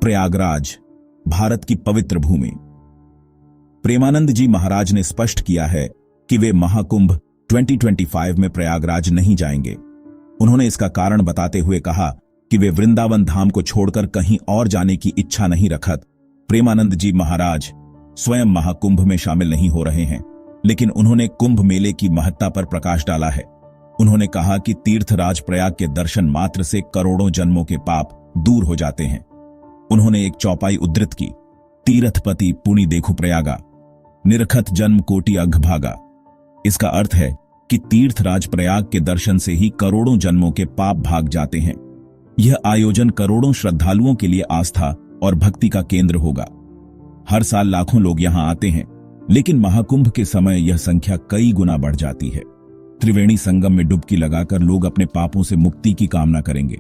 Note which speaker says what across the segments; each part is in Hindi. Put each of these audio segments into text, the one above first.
Speaker 1: प्रयागराज, भारत की पवित्र भूमि। प्रेमानंद जी महाराज ने स्पष्ट किया है कि वे महाकुंभ 2025 में प्रयागराज नहीं जाएंगे। उन्होंने इसका कारण बताते हुए कहा कि वे वृंदावन धाम को छोड़कर कहीं और जाने की इच्छा नहीं रखत। प्रेमानंद जी महाराज स्वयं महाकुंभ में शामिल नहीं हो रहे हैं, लेकिन उन्होंने कुंभ मेले की महत्ता पर प्रकाश डाला है। उन्होंने कहा कि तीर्थराज प्रयाग के दर्शन मात्र से करोड़ों जन्मों के पाप दूर हो जाते हैं। उन्होंने एक चौपाई उद्धृत की, तीर्थपति पुनि देखु प्रयागा, निरखत जन्म कोटि अघ भागा। इसका अर्थ है कि तीर्थराज प्रयाग के दर्शन से ही करोड़ों जन्मों के पाप भाग जाते हैं। यह आयोजन करोड़ों श्रद्धालुओं के लिए आस्था और भक्ति का केंद्र होगा। हर साल लाखों लोग यहां आते हैं, लेकिन महाकुंभ के समय यह संख्या कई गुना बढ़ जाती है। त्रिवेणी संगम में डुबकी लगाकर लोग अपने पापों से मुक्ति की कामना करेंगे।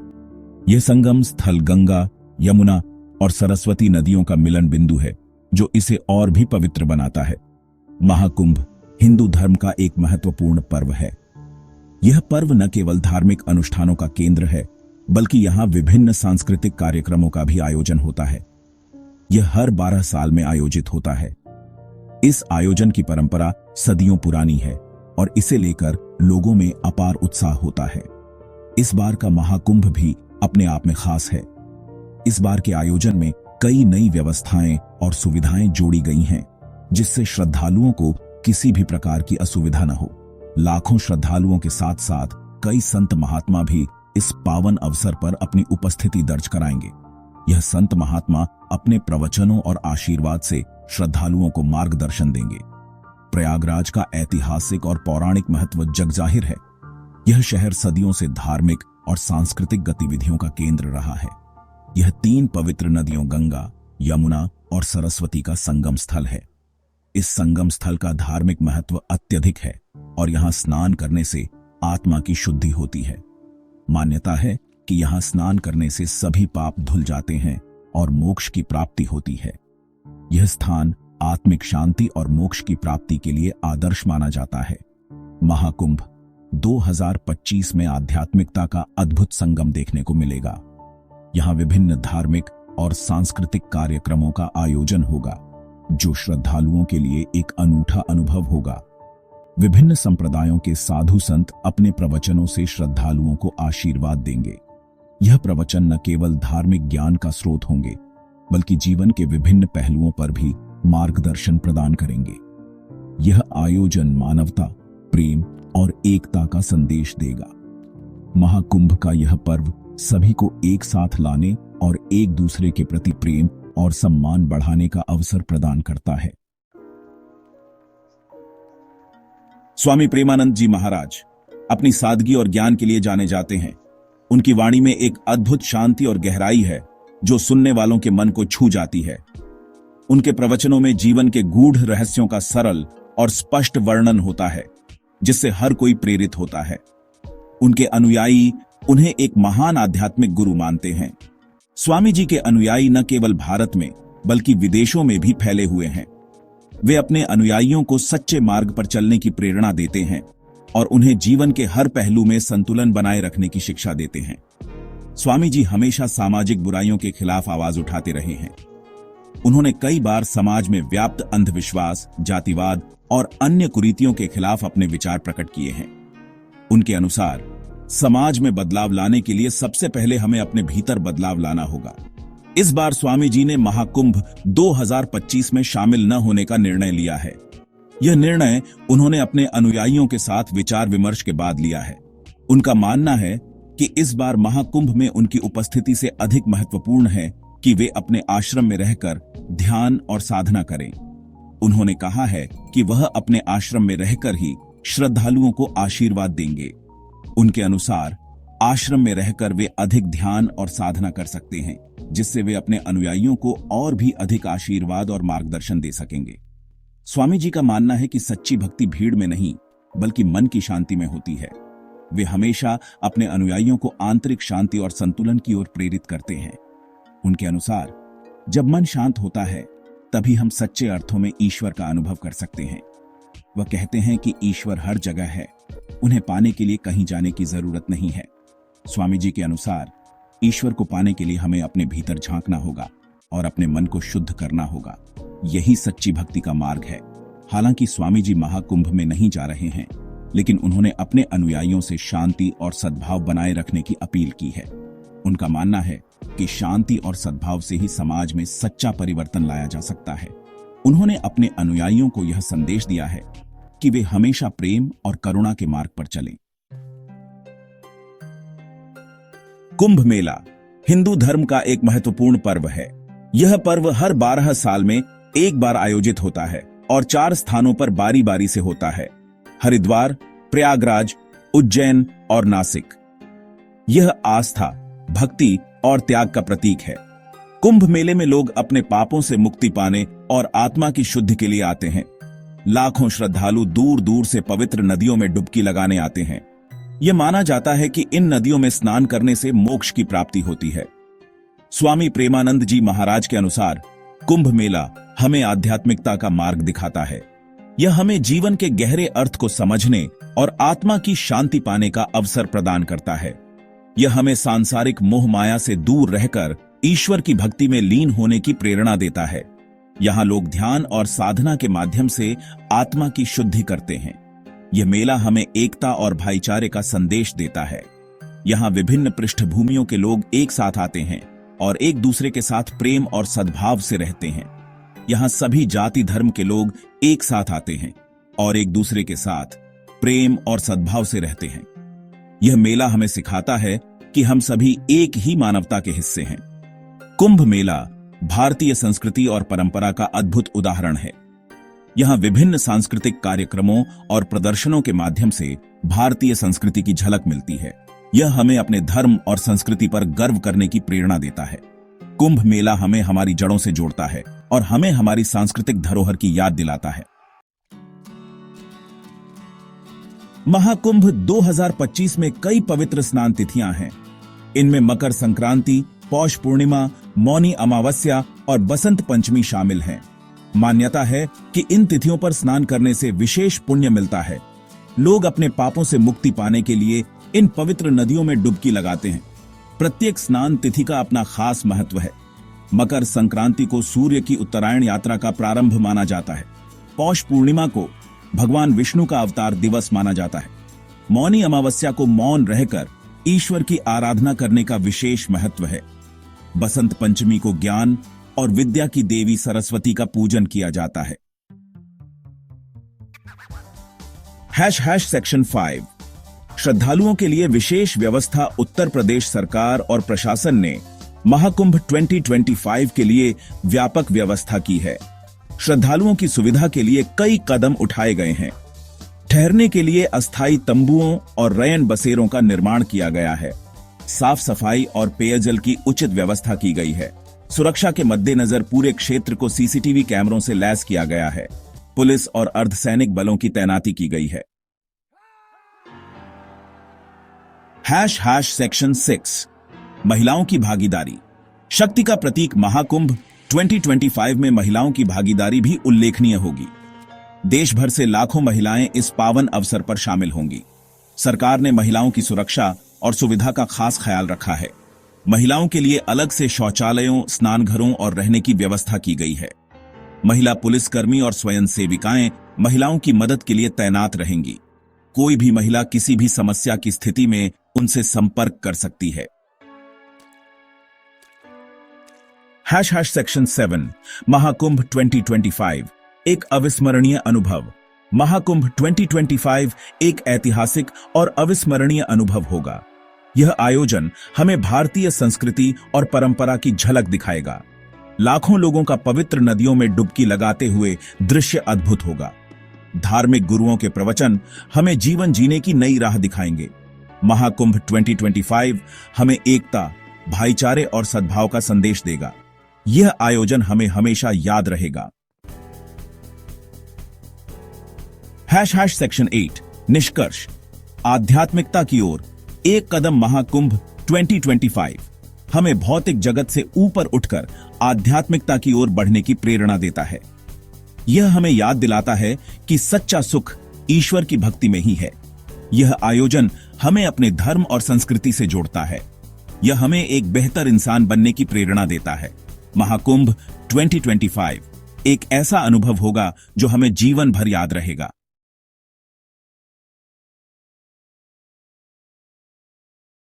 Speaker 1: यह संगम स्थल गंगा, यमुना और सरस्वती नदियों का मिलन बिंदु है, जो इसे और भी पवित्र बनाता है। महाकुंभ हिंदू धर्म का एक महत्वपूर्ण पर्व है। यह पर्व न केवल धार्मिक अनुष्ठानों का केंद्र है, बल्कि यहां विभिन्न सांस्कृतिक कार्यक्रमों का भी आयोजन होता है। यह हर 12 साल में आयोजित होता है। इस आयोजन की परंपरा सदियों पुरानी है और इसे लेकर लोगों में अपार उत्साह होता है। इस बार का महाकुंभ भी अपने आप में खास है। इस बार के आयोजन में कई नई व्यवस्थाएं और सुविधाएं जोड़ी गई हैं, जिससे श्रद्धालुओं को किसी भी प्रकार की असुविधा न हो। लाखों श्रद्धालुओं के साथ साथ कई संत महात्मा भी इस पावन अवसर पर अपनी उपस्थिति दर्ज कराएंगे। यह संत महात्मा अपने प्रवचनों और आशीर्वाद से श्रद्धालुओं को मार्गदर्शन देंगे। प्रयागराज का ऐतिहासिक और पौराणिक महत्व जगजाहिर है। यह शहर सदियों से धार्मिक और सांस्कृतिक गतिविधियों का केंद्र रहा है। यह 3 पवित्र नदियों गंगा, यमुना और सरस्वती का संगम स्थल है। इस संगम स्थल का धार्मिक महत्व अत्यधिक है और यहां स्नान करने से आत्मा की शुद्धि होती है। मान्यता है कि यहां स्नान करने से सभी पाप धुल जाते हैं और मोक्ष की प्राप्ति होती है। यह स्थान आत्मिक शांति और मोक्ष की प्राप्ति के लिए आदर्श माना जाता है। महाकुंभ 2025 में आध्यात्मिकता का अद्भुत संगम देखने को मिलेगा। यहां विभिन्न धार्मिक और सांस्कृतिक कार्यक्रमों का आयोजन होगा, जो श्रद्धालुओं के लिए एक अनूठा अनुभव होगा। विभिन्न संप्रदायों के साधु संत अपने प्रवचनों से श्रद्धालुओं को आशीर्वाद देंगे। यह प्रवचन न केवल धार्मिक ज्ञान का स्रोत होंगे, बल्कि जीवन के विभिन्न पहलुओं पर भी मार्गदर्शन प्रदान करेंगे। यह आयोजन मानवता, प्रेम और एकता का संदेश देगा। महाकुंभ का यह पर्व सभी को एक साथ लाने और एक दूसरे के प्रति प्रेम और सम्मान बढ़ाने का अवसर प्रदान करता है। स्वामी प्रेमानंद जी महाराज अपनी सादगी और ज्ञान के लिए जाने जाते हैं। उनकी वाणी में एक अद्भुत शांति और गहराई है, जो सुनने वालों के मन को छू जाती है। उनके प्रवचनों में जीवन के गूढ़ रहस्यों का सरल और स्पष्ट वर्णन होता है, जिससे हर कोई प्रेरित होता है। उनके अनुयायी उन्हें एक महान आध्यात्मिक गुरु मानते हैं। स्वामी जी के अनुयायी न केवल भारत में बल्कि विदेशों में भी फैले हुए हैं। वे अपने अनुयायियों को सच्चे मार्ग पर चलने की प्रेरणा देते हैं और उन्हें जीवन के हर पहलू में संतुलन बनाए रखने की शिक्षा देते हैं। स्वामी जी हमेशा सामाजिक बुराइयों के खिलाफ आवाज उठाते रहे हैं। उन्होंने कई बार समाज में व्याप्त अंधविश्वास, जातिवाद और अन्य कुरीतियों के खिलाफ अपने विचार प्रकट किए हैं। उनके अनुसार समाज में बदलाव लाने के लिए सबसे पहले हमें अपने भीतर बदलाव लाना होगा। इस बार स्वामी जी ने महाकुंभ 2025 में शामिल न होने का निर्णय लिया है। यह निर्णय उन्होंने अपने अनुयायियों के साथ विचार विमर्श के बाद लिया है। उनका मानना है कि इस बार महाकुंभ में उनकी उपस्थिति से अधिक महत्वपूर्ण है कि वे अपने आश्रम में रहकर ध्यान और साधना करें। उन्होंने कहा है कि वह अपने आश्रम में रहकर ही श्रद्धालुओं को आशीर्वाद देंगे। उनके अनुसार आश्रम में रहकर वे अधिक ध्यान और साधना कर सकते हैं, जिससे वे अपने अनुयायियों को और भी अधिक आशीर्वाद और मार्गदर्शन दे सकेंगे। स्वामी जी का मानना है कि सच्ची भक्ति भीड़ में नहीं, बल्कि मन की शांति में होती है। वे हमेशा अपने अनुयायियों को आंतरिक शांति और संतुलन की ओर प्रेरित करते हैं। उनके अनुसार जब मन शांत होता है, तभी हम सच्चे अर्थों में ईश्वर का अनुभव कर सकते हैं। वह कहते हैं कि ईश्वर हर जगह है, उन्हें पाने के लिए कहीं जाने की जरूरत नहीं है। स्वामी जी के अनुसार ईश्वर को पाने के लिए हमें अपने भीतर झांकना होगा और अपने मन को शुद्ध करना होगा। यही सच्ची भक्ति का मार्ग है। हालांकि स्वामी जी महाकुंभ में नहीं जा रहे हैं, लेकिन उन्होंने अपने अनुयायियों से शांति और सद्भाव बनाए रखने की अपील की है। उनका मानना है कि शांति और सद्भाव से ही समाज में सच्चा परिवर्तन लाया जा सकता है। उन्होंने अपने अनुयायियों को यह संदेश दिया है कि वे हमेशा प्रेम और करुणा के मार्ग पर चलें। कुंभ मेला हिंदू धर्म का एक महत्वपूर्ण पर्व है। यह पर्व हर 12 साल में एक बार आयोजित होता है और 4 स्थानों पर बारी बारी से होता है: हरिद्वार, प्रयागराज, उज्जैन और नासिक। यह आस्था, भक्ति और त्याग का प्रतीक है। कुंभ मेले में लोग अपने पापों से मुक्ति पाने और आत्मा की शुद्धि के लिए आते हैं। लाखों श्रद्धालु दूर दूर से पवित्र नदियों में डुबकी लगाने आते हैं। यह माना जाता है कि इन नदियों में स्नान करने से मोक्ष की प्राप्ति होती है। स्वामी प्रेमानंद जी महाराज के अनुसार कुंभ मेला हमें आध्यात्मिकता का मार्ग दिखाता है। यह हमें जीवन के गहरे अर्थ को समझने और आत्मा की शांति पाने का अवसर प्रदान करता है। यह हमें सांसारिक मोह माया से दूर रहकर ईश्वर की भक्ति में लीन होने की प्रेरणा देता है। यहाँ लोग ध्यान और साधना के माध्यम से आत्मा की शुद्धि करते हैं। यह मेला हमें एकता और भाईचारे का संदेश देता है। यहाँ विभिन्न पृष्ठभूमियों के लोग एक साथ आते हैं और एक दूसरे के साथ प्रेम और सद्भाव से रहते हैं। यहाँ सभी जाति धर्म के लोग एक साथ आते हैं और एक दूसरे के साथ प्रेम और सद्भाव से रहते हैं। यह मेला हमें सिखाता है कि हम सभी एक ही मानवता के हिस्से हैं। कुंभ मेला भारतीय संस्कृति और परंपरा का अद्भुत उदाहरण है। यहाँ विभिन्न सांस्कृतिक कार्यक्रमों और प्रदर्शनों के माध्यम से भारतीय संस्कृति की झलक मिलती है। यह हमें अपने धर्म और संस्कृति पर गर्व करने की प्रेरणा देता है। कुंभ मेला हमें हमारी जड़ों से जोड़ता है और हमें हमारी सांस्कृतिक धरोहर की याद दिलाता है। महाकुंभ 2025 में कई पवित्र स्नान तिथियां हैं। इनमें मकर संक्रांति, पौष पूर्णिमा, मौनी अमावस्या और बसंत पंचमी शामिल हैं। मान्यता है कि इन तिथियों पर स्नान करने से विशेष पुण्य मिलता है। लोग अपने पापों से मुक्ति पाने के लिए इन पवित्र नदियों में डुबकी लगाते हैं। प्रत्येक स्नान तिथि का अपना खास महत्व है। मकर संक्रांति को सूर्य की उत्तरायण यात्रा का प्रारंभ माना जाता है। पौष पूर्णिमा को भगवान विष्णु का अवतार दिवस माना जाता है। मौनी अमावस्या को मौन रहकर ईश्वर की आराधना करने का विशेष महत्व है। बसंत पंचमी को ज्ञान और विद्या की देवी सरस्वती का पूजन किया जाता है। सेक्शन 5 श्रद्धालुओं के लिए विशेष व्यवस्था। उत्तर प्रदेश सरकार और प्रशासन ने महाकुंभ 2025 के लिए व्यापक व्यवस्था की है। श्रद्धालुओं की सुविधा के लिए कई कदम उठाए गए हैं। ठहरने के लिए अस्थायी तंबुओं और रयन बसेरों का निर्माण किया गया है। साफ सफाई और पेयजल की उचित व्यवस्था की गई है। सुरक्षा के मद्देनजर पूरे क्षेत्र को सीसीटीवी कैमरों से लैस किया गया है। पुलिस और अर्धसैनिक बलों की तैनाती की गई है। सेक्शन 6 महिलाओं की भागीदारी। शक्ति का प्रतीक महाकुंभ 2025 में महिलाओं की भागीदारी भी उल्लेखनीय होगी। देश भर से लाखों महिलाएं इस पावन अवसर पर शामिल होंगी। सरकार ने महिलाओं की सुरक्षा और सुविधा का खास ख्याल रखा है। महिलाओं के लिए अलग से शौचालयों, स्नानघरों और रहने की व्यवस्था की गई है। महिला पुलिसकर्मी और स्वयं सेविकाएं महिलाओं की मदद के लिए तैनात रहेंगी। कोई भी महिला किसी भी समस्या की स्थिति में उनसे संपर्क कर सकती है। सेक्शन 7 महाकुंभ 2025 एक अविस्मरणीय अनुभव। महाकुंभ 2025 एक ऐतिहासिक और अविस्मरणीय अनुभव होगा। यह आयोजन हमें भारतीय संस्कृति और परंपरा की झलक दिखाएगा। लाखों लोगों का पवित्र नदियों में डुबकी लगाते हुए दृश्य अद्भुत होगा। धार्मिक गुरुओं के प्रवचन हमें जीवन जीने की नई राह दिखाएंगे। महाकुंभ 2025 हमें एकता, भाईचारे और सद्भाव का संदेश देगा। यह आयोजन हमें हमेशा याद रहेगा। सेक्शन 8 निष्कर्ष। आध्यात्मिकता की ओर एक कदम। महाकुंभ 2025 हमें भौतिक जगत से ऊपर उठकर आध्यात्मिकता की ओर बढ़ने की प्रेरणा देता है। यह हमें याद दिलाता है कि सच्चा सुख ईश्वर की भक्ति में ही है। यह आयोजन हमें अपने धर्म और संस्कृति से जोड़ता है। यह हमें एक बेहतर इंसान बनने की प्रेरणा देता है। महाकुंभ 2025 एक ऐसा अनुभव होगा जो हमें जीवन भर याद रहेगा।